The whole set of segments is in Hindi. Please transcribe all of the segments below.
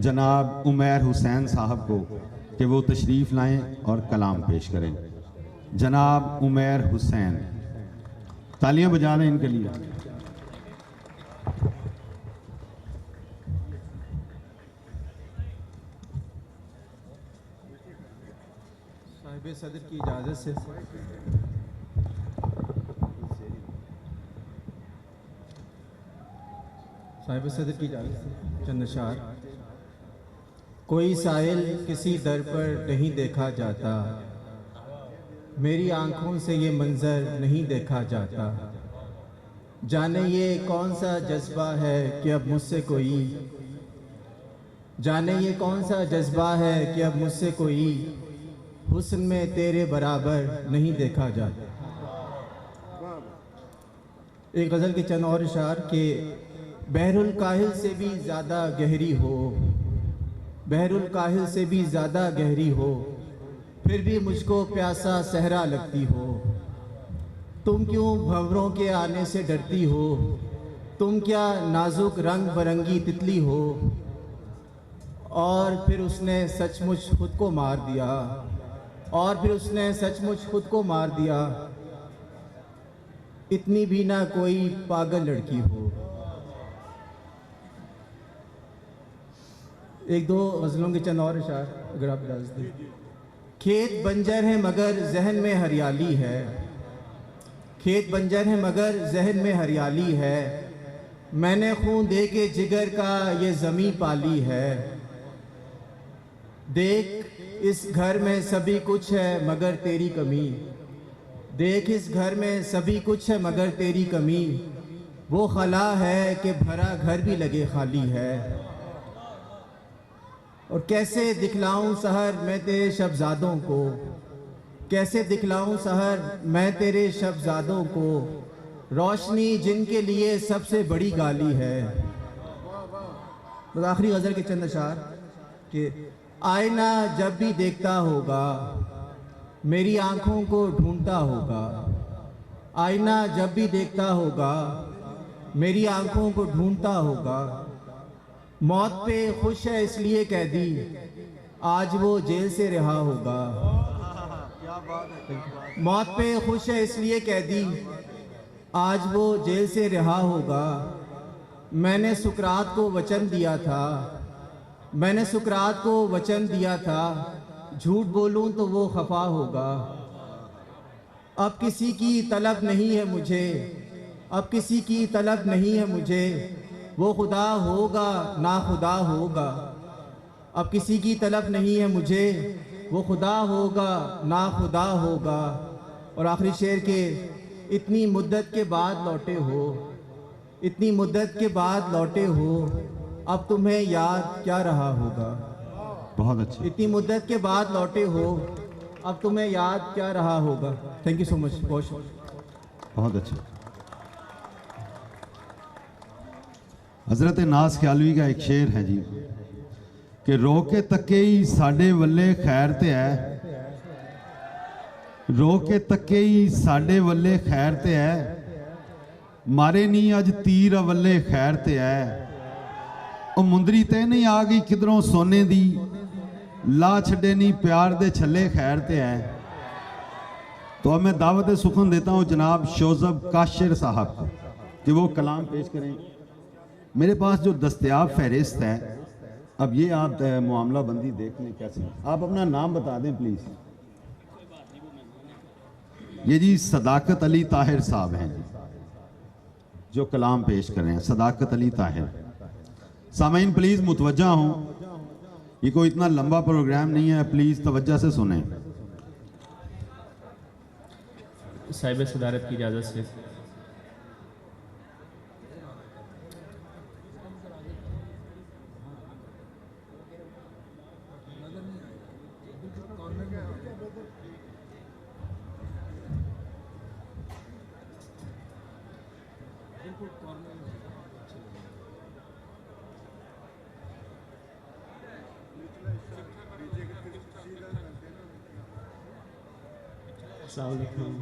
जनाब उमैर हुसैन साहब को कि वो तशरीफ़ लाएं और कलाम पेश करें। जनाब उमैर हुसैन, तालियां बजा दें इनके लिए। साहिब सदर की इजाज़त से साहिब सदर की इजाज़त से चंद अशार। कोई साहिल किसी दर पर नहीं देखा जाता, मेरी आंखों से ये मंजर नहीं देखा जाता। जाने ये कौन सा जज्बा है कि अब मुझसे कोई, जाने ये कौन सा जज्बा है कि अब मुझसे कोई हुस्न में तेरे बराबर नहीं देखा जाता। एक गज़ल के चंद और इशार के बहरुल काहिल से भी ज़्यादा गहरी हो, बहरुल काहिल से भी ज़्यादा गहरी हो, फिर भी मुझको प्यासा सहरा लगती हो। तुम क्यों भंवरों के आने से डरती हो, तुम क्या नाजुक रंग बरंगी तितली हो। और फिर उसने सचमुच खुद को मार दिया, और फिर उसने सचमुच खुद को मार दिया। इतनी भी ना कोई पागल लड़की हो। एक दो गज़लों के चंद और इशार अगर आप इजाज़त दें। खेत बंजर है मगर जहन में हरियाली है, खेत बंजर है मगर जहन में हरियाली है। मैंने खून दे के जिगर का ये ज़मीं पाली है। देख इस घर में सभी कुछ है मगर तेरी कमी, देख इस घर में सभी कुछ है मगर तेरी कमी। वो खला है कि भरा घर भी लगे खाली है। और कैसे दिखलाऊं सहर मैं तेरे शब्ज़ादों को, कैसे दिखलाऊं सहर मैं तेरे शब्ज़ादों को। रोशनी जिनके लिए सबसे बड़ी गाली है। बस आखिरी गज़ल के चंद अशार कि आईना जब भी देखता होगा मेरी आंखों को ढूंढता होगा, आईना जब भी देखता होगा मेरी आंखों को ढूंढता होगा। मौत पे खुश है इसलिए कैदी, आज वो जेल से रिहा होगा। मौत पे खुश है इसलिए कैदी, आज वो जेल से रिहा होगा। मैंने सुकरात को वचन दिया था, मैंने सुकरात को वचन दिया था, झूठ बोलूं तो वो खफा होगा। अब किसी की तलब नहीं है मुझे, अब किसी की तलब नहीं है मुझे। वो खुदा होगा ना खुदा होगा। अब किसी की तलब नहीं है मुझे, वो खुदा होगा ना खुदा होगा। और आखिरी शेर के इतनी मुद्दत के बाद लौटे हो, इतनी मुद्दत के बाद लौटे हो, अब तुम्हें याद क्या रहा होगा। बहुत अच्छा। इतनी मुद्दत के बाद लौटे हो, अब तुम्हें याद क्या रहा होगा। Thank you so much. बहुत अच्छा। हज़रत नाज ख्यालवी का एक शेर है जी कि रो के तके ही साडे वल्ले खैर ते है, रो के तके ही साडे वल्ले खैर ते है। मारे नहीं अज तीर वल्ले खैर ते है। ओ मुंदरी ते नहीं आ गई किधरों सोने दी, ला छड़े नहीं प्यार दे छले खैर ते है। तो अब मैं दावत सुखन देता हूँ जनाब शोजब काशिर साहब को कि वो कलाम पेश करें। मेरे पास जो दस्तयाब फहरिस्त है, अब ये आप मामला बंदी देख लें कैसे। आप अपना नाम बता दें प्लीज़। ये जी सदाकत अली ताहिर साहब हैं जी जो कलाम पेश कर रहे हैं। सदाकत अली ताहिर। सामीन प्लीज़ मुतवज्जा हों, ये कोई इतना लंबा प्रोग्राम नहीं है, प्लीज़ तवज्जो से सुने। साहिब सदारत की इजाज़त से अस्सलाम वालेकुम।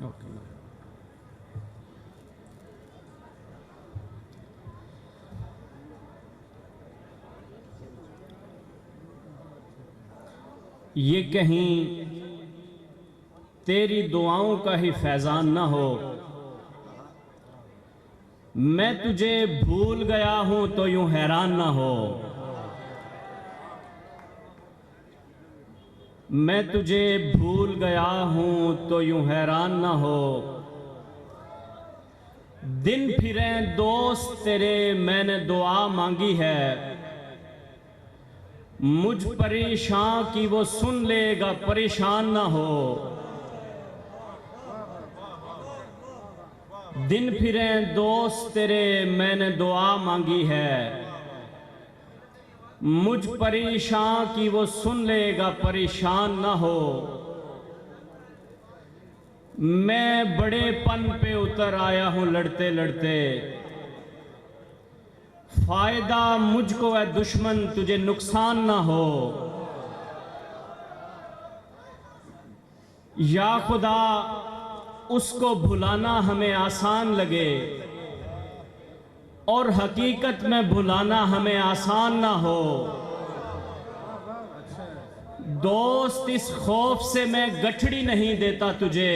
ओके। ये कहीं तेरी दुआओं का ही फैजान ना हो, मैं तुझे भूल गया हूं तो यूं हैरान ना हो। मैं तुझे भूल गया हूं तो यूं हैरान ना हो। दिन फिरे दोस्त तेरे मैंने दुआ मांगी है, मुझ परेशान की वो सुन लेगा परेशान ना हो। दिन फिरे दोस्त तेरे मैंने दुआ मांगी है, मुझ परेशान की वो सुन लेगा परेशान ना हो। मैं बड़े पन पे उतर आया हूं लड़ते लड़ते, फायदा मुझको है दुश्मन तुझे नुकसान ना हो। या खुदा उसको भुलाना हमें आसान लगे, और हकीकत में भुलाना हमें आसान ना हो। दोस्त इस खौफ से मैं गठड़ी नहीं देता तुझे,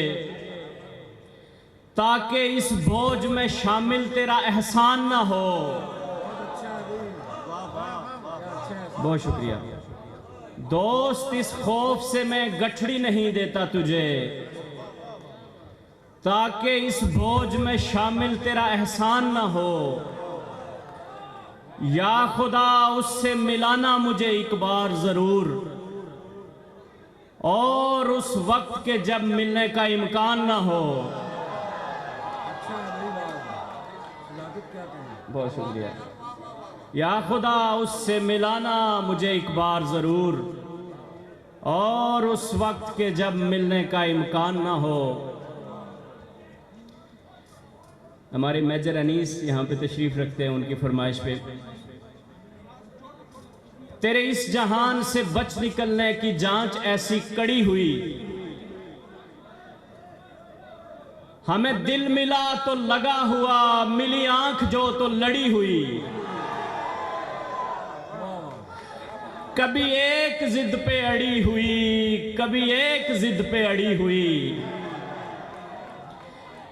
ताकि इस बोझ में शामिल तेरा एहसान ना हो। बहुत शुक्रिया। दोस्त इस खौफ से मैं गठड़ी नहीं देता तुझे, ताकि इस बोझ में शामिल तेरा एहसान ना हो। या खुदा उससे मिलाना मुझे एक बार जरूर, और उस वक्त के जब मिलने का इम्कान ना हो। बहुत शुक्रिया। या खुदा उससे मिलाना मुझे एक बार जरूर, और उस वक्त के जब मिलने का इम्कान ना हो। हमारे मेजर अनीस यहाँ पे तशरीफ रखते हैं, उनकी फरमाइश पे तेरे इस जहान से बच निकलने की जांच ऐसी कड़ी हुई, हमें दिल मिला तो लगा हुआ, मिली आंख जो तो लड़ी हुई। कभी एक जिद पे अड़ी हुई, कभी एक जिद पे अड़ी हुई।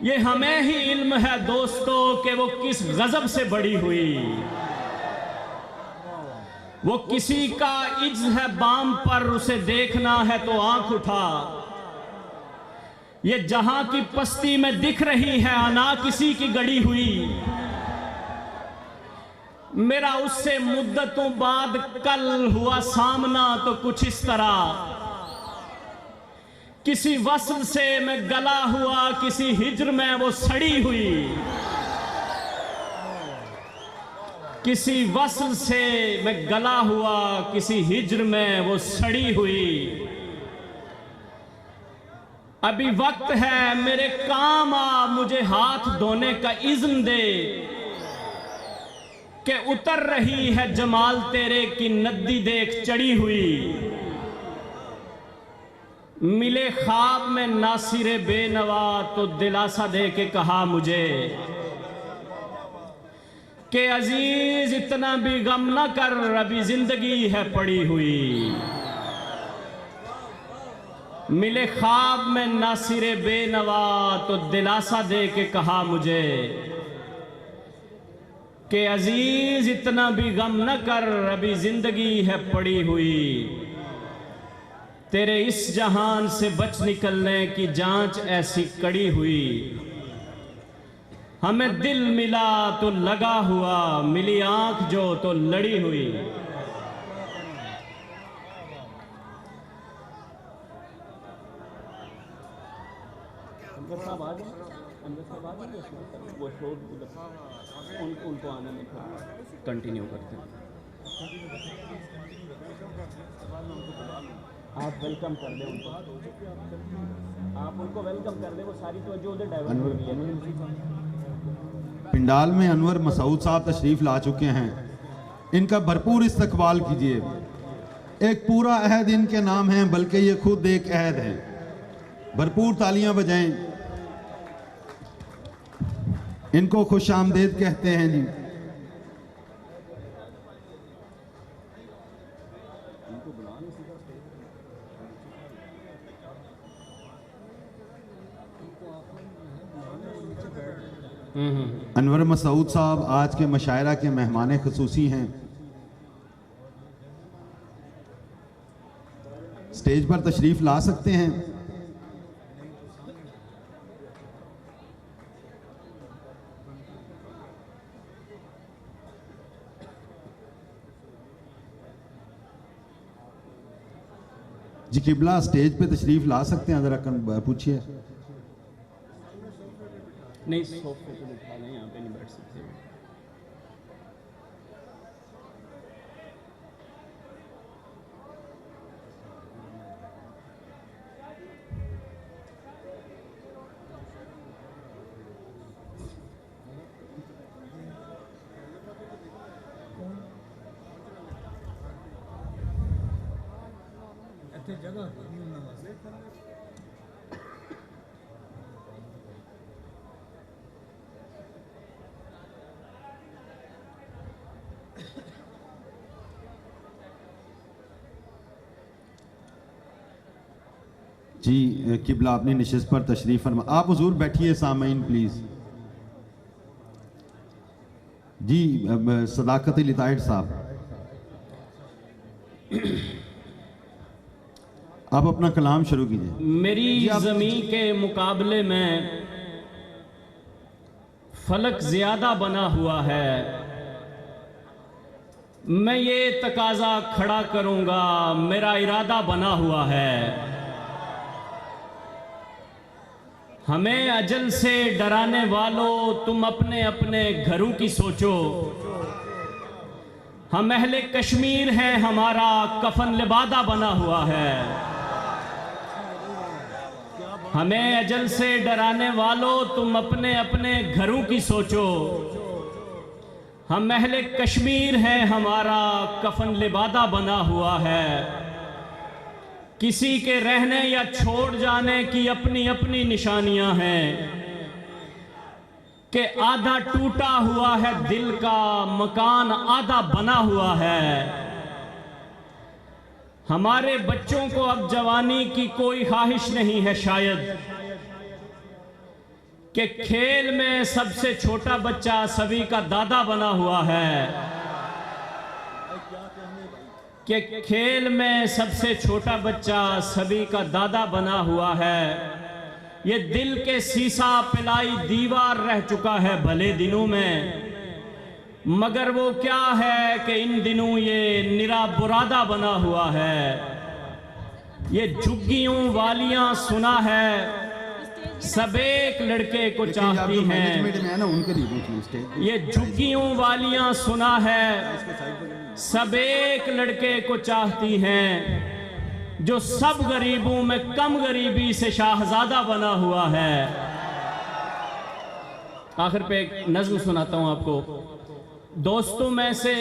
ये हमें ही इल्म है दोस्तों कि वो किस गजब से बड़ी हुई। वो किसी का इज्ज है बाम पर, उसे देखना है तो आंख उठा। ये जहां की पस्ती में दिख रही है अना किसी की गड़ी हुई। मेरा उससे मुद्दतों बाद कल हुआ सामना तो कुछ इस तरह, किसी वस्ल से मैं गला हुआ, किसी हिज्र में वो सड़ी हुई। किसी वस्ल से मैं गला हुआ, किसी हिज्र में वो सड़ी हुई। अभी वक्त है मेरे काम आ, मुझे हाथ धोने का इज़्न दे, कि उतर रही है जमाल तेरे की नदी देख चढ़ी हुई। मिले ख्वाब में नासिरे बेनवा तो दिलासा दे के कहा मुझे कि अजीज इतना भी गम न कर, अभी जिंदगी है पड़ी हुई। मिले ख्वाब में नासिरे बेनवा तो दिलासा दे के कहा मुझे कि अजीज इतना भी गम न कर, अभी जिंदगी है पड़ी हुई। तेरे इस जहान से बच निकलने की जांच ऐसी कड़ी हुई। हमें दिल मिला तो लगा हुआ, मिली आंख जो तो लड़ी हुई। उनको आने में कंटिन्यू करते हैं। आप वेलकम कर दें उनको, आप उनको वेलकम कर दें, वो सारी तवज्जो उधर डाइवर्ट हो रही है। पिंडाल में अनवर मसूद साहब तशरीफ ला चुके हैं, इनका भरपूर इस्तकबाल कीजिए। एक पूरा अहद इनके नाम है, बल्कि ये खुद एक अहद है। भरपूर तालियां बजाएं। इनको खुश आमदेद कहते हैं जी। अनवर मसूद साहब आज के मशायरा के मेहमान खुसूसी हैं। स्टेज पर तशरीफ ला सकते हैं। जी किबला स्टेज पे तशरीफ ला सकते हैं, जरा पूछिए। नहीं, सोफे पे बिठा लें, यहाँ पे नहीं बैठ सकते। जी किबला अपनी निशिस्त पर तशरीफ फरमा। आप हुजूर बैठिए सामीन प्लीज। जी सदाकत लिताइट साहब आप अपना कलाम शुरू कीजिए। मेरी ज़मीं के मुकाबले में फलक ज्यादा बना हुआ है, मैं ये तकाजा खड़ा करूंगा, मेरा इरादा बना हुआ है। हमें अजल से डराने वालों, तुम अपने अपने घरों की सोचो। हम अहले कश्मीर हैं, हमारा कफन लिबादा बना हुआ है। हमें अजल से डराने वालों, तुम अपने अपने घरों की सोचो। हम अहले कश्मीर हैं, हमारा कफन लिबादा बना हुआ है। किसी के रहने या छोड़ जाने की अपनी अपनी निशानियां हैं कि आधा टूटा हुआ है दिल का मकान, आधा बना हुआ है। हमारे बच्चों को अब जवानी की कोई ख्वाहिश नहीं है शायद कि खेल में सबसे छोटा बच्चा सभी का दादा बना हुआ है, कि खेल में सबसे छोटा बच्चा सभी का दादा बना हुआ है। ये दिल के सीसा पिलाई दीवार रह चुका है भले दिनों में, मगर वो क्या है कि इन दिनों ये निरा बुरादा बना हुआ है। ये झुग्गियों वालियां सुना है, सब एक लड़के को चाहती हैं। ये झुग्गियों वालियां सुना है, सब एक लड़के को चाहती हैं, जो सब गरीबों में कम गरीबी से शाहजादा बना हुआ है। आखिर पे एक नज्म सुनाता हूं आपको। दोस्तों में से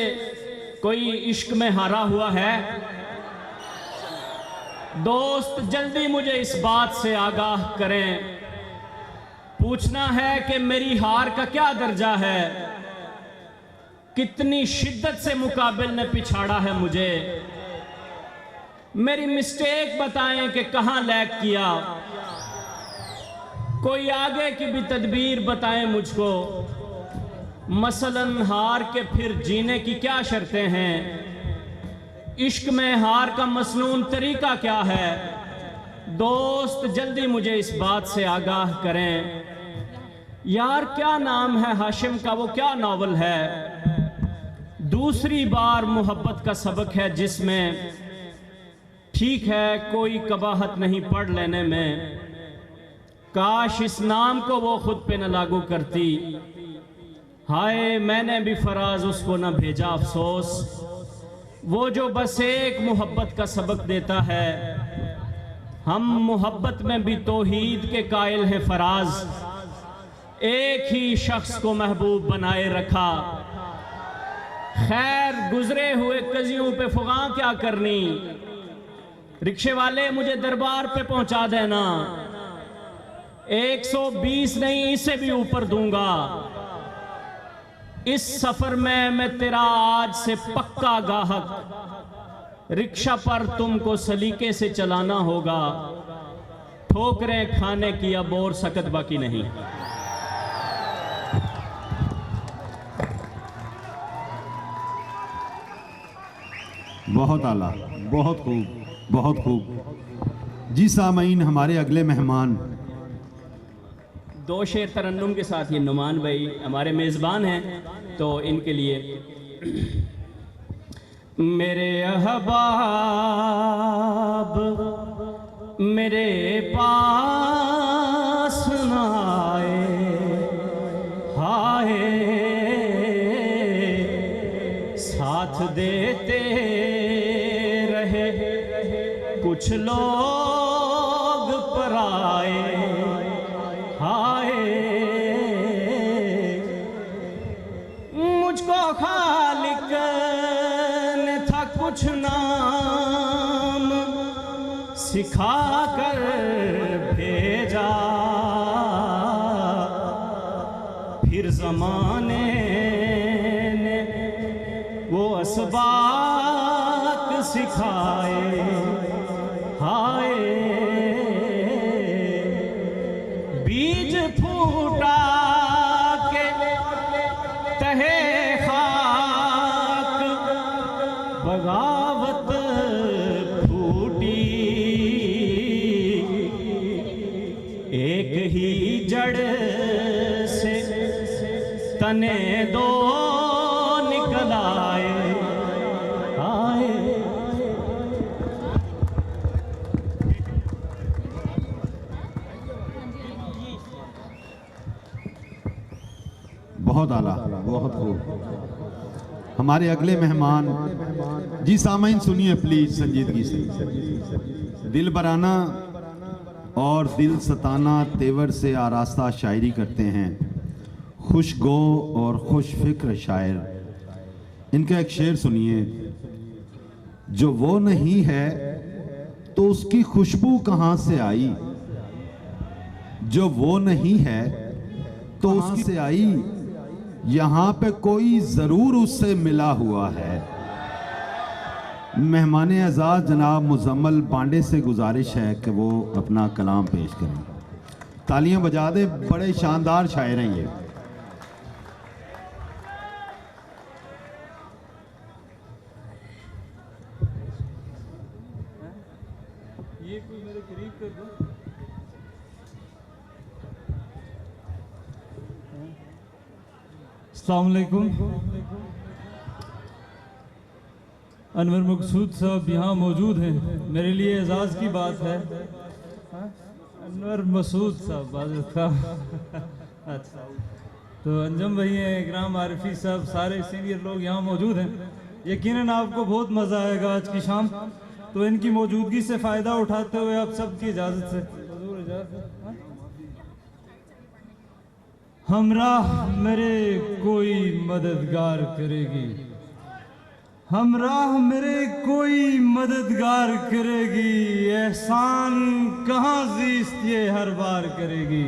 कोई इश्क में हारा हुआ है? दोस्त जल्दी मुझे इस बात से आगाह करें। पूछना है कि मेरी हार का क्या दर्जा है, कितनी शिद्दत से मुकाबिल ने पिछाड़ा है मुझे। मेरी मिस्टेक बताएं कि कहां लैग किया, कोई आगे की भी तदबीर बताएं मुझको। मसलन हार के फिर जीने की क्या शर्तें हैं, इश्क में हार का मसनून तरीका क्या है। दोस्त जल्दी मुझे इस बात से आगाह करें। यार क्या नाम है हाशिम का, वो क्या नावल है। दूसरी बार मोहब्बत का सबक है जिसमें ठीक है कोई कबाहत नहीं पढ़ लेने में। काश इस नाम को वो खुद पे न लागू करती। हाय मैंने भी फराज उसको न भेजा अफसोस, वो जो बस एक मोहब्बत का सबक देता है। हम मोहब्बत में भी तौहीद के कायल हैं फराज, एक ही शख्स को महबूब बनाए रखा। खैर गुजरे हुए कजियों पे फुगा क्या करनी, रिक्शे वाले मुझे दरबार पे पहुंचा देना। 120 नहीं इससे भी ऊपर दूंगा। इस सफर में मैं तेरा आज से पक्का गाहक, रिक्शा पर तुमको सलीके से चलाना होगा, ठोकरें खाने की अब और सकत बाकी नहीं। बहुत आला, बहुत खूब, बहुत खूब। जी सामीन, हमारे अगले मेहमान दो शेर तरन्नुम के साथ ये नुमान भाई हमारे मेज़बान हैं, तो इनके लिए मेरे अहबाब मेरे पास न आए, हाय साथ देते रहे कुछ लोग पराए, हाय मुझको खालिक ने था कुछ नाम सिखा कर भेजा, फिर ज़माने ने वो असबाक सिखाए, हाय बीज फूटा के तहे खाक बगावत फूटी, एक ही जड़ से तने दो निकल आए, आए बहुत आला, बहुत खूब। हमारे अगले मेहमान जी सामीन सुनिए प्लीज संजीदगी से। दिल बराना और दिल सताना तेवर से आरास्ता शायरी करते हैं, खुश गो और खुश फिक्र शायर। इनका एक शेर सुनिए। जो वो नहीं है तो उसकी खुशबू कहाँ से आई, जो वो नहीं है तो उसकी से आई, यहाँ पे कोई ज़रूर उससे मिला हुआ है। मेहमान एजाज़ जनाब मुजम्मल पांडे से गुजारिश है कि वो अपना कलाम पेश करें। तालियां बजा दे, बड़े शानदार शायर हैं ये। कोई मेरे करीब कर दो। अस्सलाम वालेकुम। अनवर मकसूद साहब यहाँ मौजूद हैं, मेरे लिए एजाज़ की बात है। अनवर मसूद साहब बाज़ का अच्छा, तो अंजम भाई हैं, इकराम आरिफी साहब, सारे सीनियर लोग यहाँ मौजूद हैं। यकीनन आपको बहुत मज़ा आएगा आज की शाम, तो इनकी मौजूदगी से फ़ायदा उठाते हुए आप सबकी इजाज़त से हमराह मेरे कोई मददगार करेगी, हमराह मेरे कोई मददगार करेगी, एहसान कहाँ ज़ीस्त ये हर बार करेगी,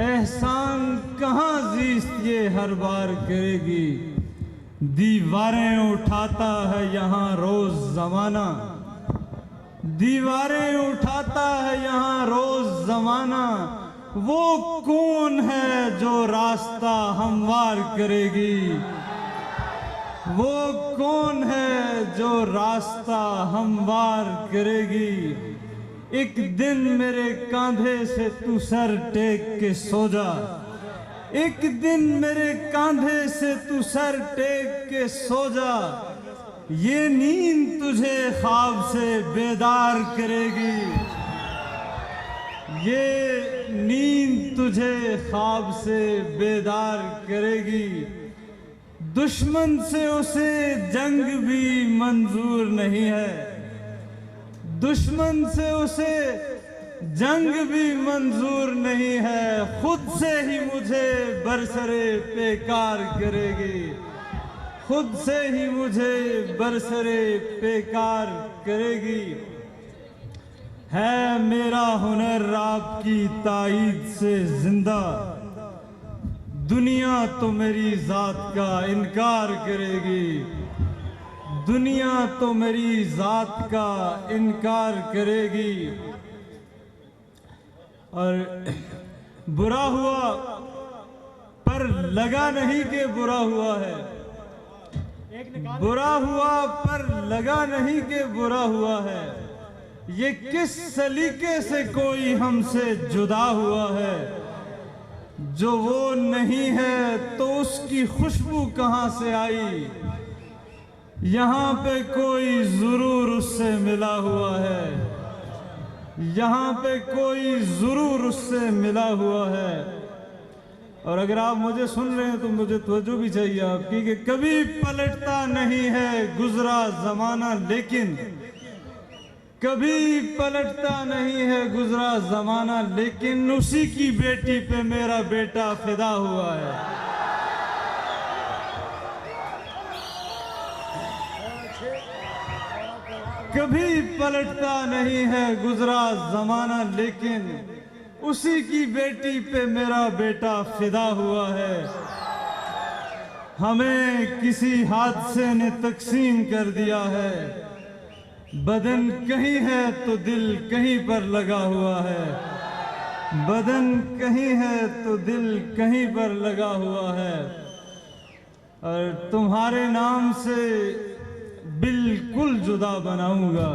एहसान कहाँ ज़ीस्त ये हर बार करेगी। दीवारें उठाता है यहाँ रोज़ ज़माना, दीवारें उठाता है यहाँ रोज़ ज़माना, वो कौन है जो रास्ता हमवार करेगी, वो कौन है जो रास्ता हमवार करेगी। एक दिन मेरे कांधे से तू सर टेक के सो जा, एक दिन मेरे कांधे से तू सर टेक के सो जा, ये नींद तुझे ख्वाब से बेदार करेगी, ये नींद तुझे ख्वाब से बेदार करेगी। दुश्मन से उसे जंग भी मंजूर नहीं है, दुश्मन से उसे जंग भी मंजूर नहीं है, खुद से ही मुझे बरसरे पेकार करेगी, खुद से ही मुझे बरसरे पेकार करेगी। है मेरा हुनर आपकी ताईद से जिंदा, दुनिया तो मेरी जात का इनकार करेगी, दुनिया तो मेरी जात का इनकार करेगी। और बुरा हुआ पर लगा नहीं कि बुरा हुआ है, बुरा हुआ पर लगा नहीं कि बुरा हुआ है। ये किस सलीके से कोई हमसे जुदा हुआ है, जो वो नहीं है तो उसकी खुशबू कहां से आई। यहाँ पे कोई जरूर उससे मिला हुआ है, यहाँ पे कोई जरूर उससे मिला हुआ है। और अगर आप मुझे सुन रहे हैं तो मुझे तवज्जो भी चाहिए आपकी कि कभी पलटता नहीं है गुजरा जमाना, लेकिन कभी पलटता नहीं है गुजरा जमाना, लेकिन उसी की बेटी पे मेरा बेटा फिदा हुआ है। कभी पलटता नहीं है गुजरा जमाना, लेकिन उसी की बेटी पे मेरा बेटा फिदा हुआ है। हमें किसी हादसे ने तकसीम कर दिया है, बदन कहीं है तो दिल कहीं पर लगा हुआ है, बदन कहीं है तो दिल कहीं पर लगा हुआ है। और तुम्हारे नाम से बिल्कुल जुदा बनाऊंगा,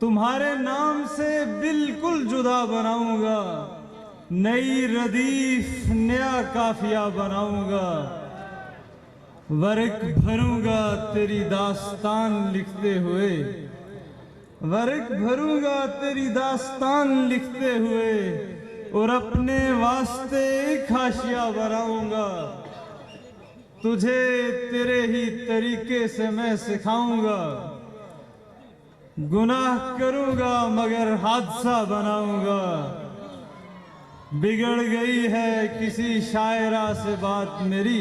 तुम्हारे नाम से बिल्कुल जुदा बनाऊंगा। नई रदीफ नया काफिया बनाऊंगा, वर्क भरूंगा तेरी दास्तान लिखते हुए, वर्क भरूंगा तेरी दास्तान लिखते हुए। और अपने वास्ते एक हाशिया बनाऊंगा, तुझे तेरे ही तरीके से मैं सिखाऊंगा। गुनाह करूंगा मगर हादसा बनाऊंगा। बिगड़ गई है किसी शायरा से बात मेरी,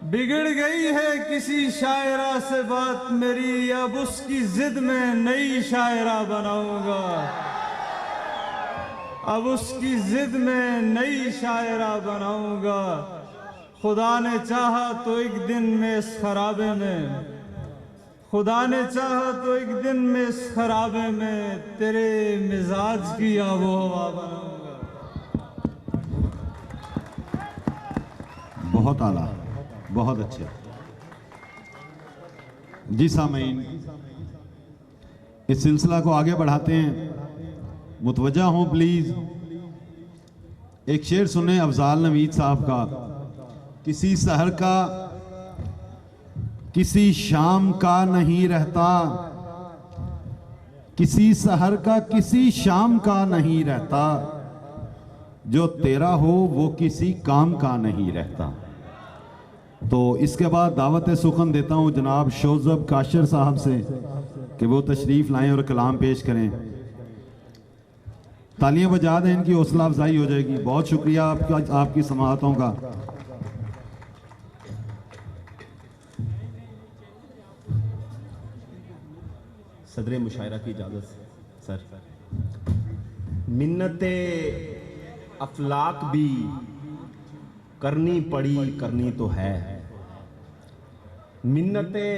बिगड़ गई है किसी शायरा से बात मेरी। अब उसकी जिद में नई शायरा बनाऊंगा, अब उसकी जिद में नई शायरा बनाऊंगा। खुदा ने चाहा तो एक दिन में इस खराबे में, खुदा ने चाहा तो एक दिन में इस खराबे में तेरे मिजाज की आबो हवा बनाऊंगा। बहुत आला, बहुत अच्छे। जी सामीन, इस सिलसिला को आगे बढ़ाते हैं। मुतवज्जा हों प्लीज। एक शेर सुने अफजाल नवीद साहब का। किसी शहर का किसी शाम का नहीं रहता, किसी शहर का किसी शाम का नहीं रहता, जो तेरा हो वो किसी काम का नहीं रहता। तो इसके बाद दावत सुखन देता हूं जनाब शोजब काशर साहब से कि वो तशरीफ लाएं और कलाम पेश करें। तालियां बजा दें, इनकी हौसला अफजाई हो जाएगी। बहुत शुक्रिया आपका, आपकी समाअतों का। सदर मुशायरा की इजाज़त सर। मिन्नते अफलाक भी करनी पड़ी, करनी तो है। मिन्नते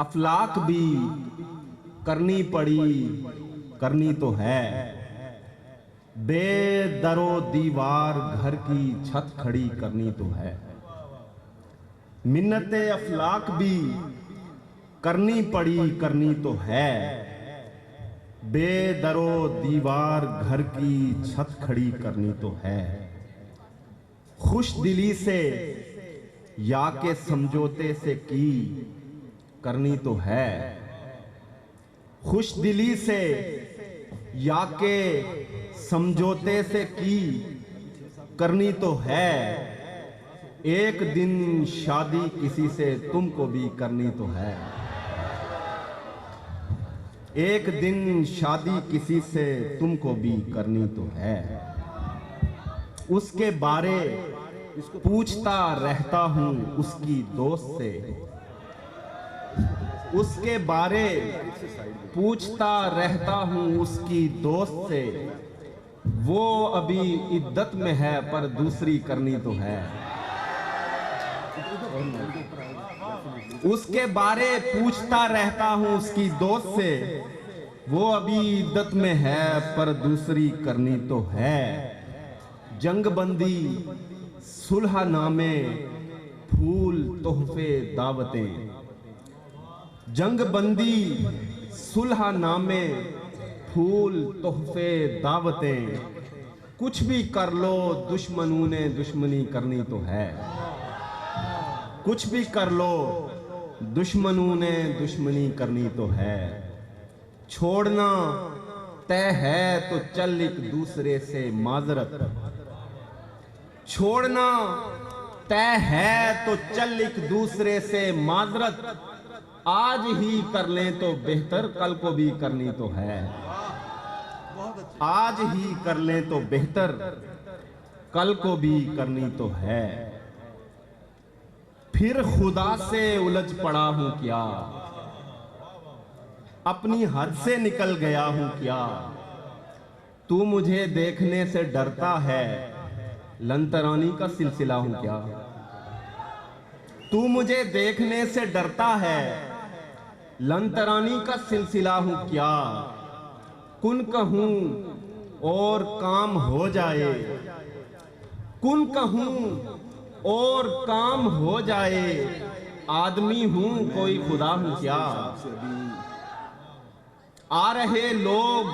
अफलाक भी करनी पड़ी, करनी तो है। बेदरो दीवार घर की छत खड़ी करनी तो है। मिन्नते अफलाक भी करनी पड़ी, करनी तो है। बेदरो दीवार घर की छत खड़ी करनी तो है। खुश दिली से या के समझौते से की करनी तो है। खुश दिली से या के समझौते से की करनी तो है। एक दिन शादी किसी से तुमको भी करनी तो है। एक दिन शादी किसी से तुमको भी करनी तो है। उसके बारे पूछता रहता हूँ उसकी दोस्त से, उसके बारे पूछता रहता हूँ उसकी दोस्त से। वो अभी इद्दत में है पर दूसरी करनी तो है। उसके बारे पूछता रहता हूं उसकी दोस्त से, वो अभी इद्दत में है पर दूसरी करनी तो है। जंगबंदी सुलह नामे फूल तोहफे दावतें, जंगबंदी सुलह नामे फूल तोहफे दावतें, कुछ भी कर लो दुश्मनों ने दुश्मनी करनी तो है। कुछ भी कर लो दुश्मनों ने दुश्मनी करनी तो है। छोड़ना तय है तो चल एक दूसरे से माजरत, छोड़ना तय है तो चल एक दूसरे से माजरत, आज ही कर लें तो बेहतर कल को भी करनी तो है। आज ही कर लें तो बेहतर कल को भी करनी तो है। फिर खुदा से उलझ पड़ा हूं क्या, अपनी हद से निकल गया हूं क्या। तू मुझे देखने से डरता है, लंतरानी का सिलसिला हूं क्या। तू मुझे देखने से डरता है, लंतरानी का सिलसिला हूं क्या। कुन कहूं और काम हो जाए, कुन कहूं और काम हो जाए, आदमी हूं कोई खुदा हूं क्या। आ रहे लोग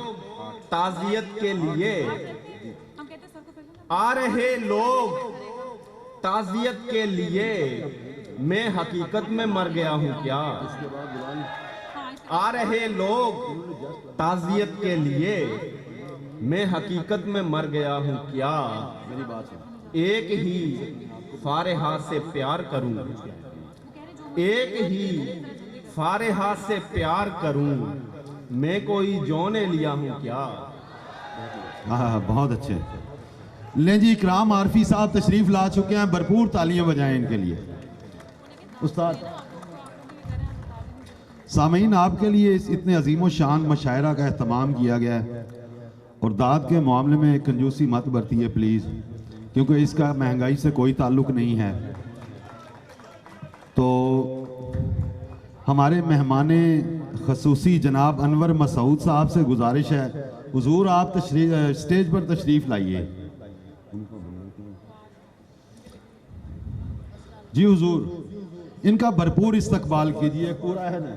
ताजियत के लिए, आ रहे लोग ताजियत के लिए, मैं हकीकत में मर गया हूं क्या। आ रहे लोग ताजियत के लिए, मैं हकीकत में मर गया हूं क्या। एक ही फारेहा से प्यार करूं, एक ही फारेहा से प्यार करूं, मैं कोई जौने लिया हूं क्या। हाँ, बहुत अच्छे। लें जी, इकराम आरफी साहब तशरीफ ला चुके हैं, भरपूर तालियां बजाएं इनके लिए। उस्ताद सामीन, आपके लिए इस इतने अजीम शान मशायरा का एहतमाम किया गया है और दाद के मामले में कंजूसी मत बरतिए प्लीज़, क्योंकि इसका महंगाई से कोई ताल्लुक नहीं है। तो हमारे मेहमान खसूसी जनाब अनवर मसूद साहब से गुजारिश है, हुजूर आप स्टेज पर तशरीफ लाइए। जी हुजूर, इनका भरपूर इस्तकबाल कीजिए। पूरा है ना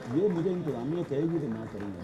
ये मुझे इंतजामिया कहेगी तो मैं करूँगा।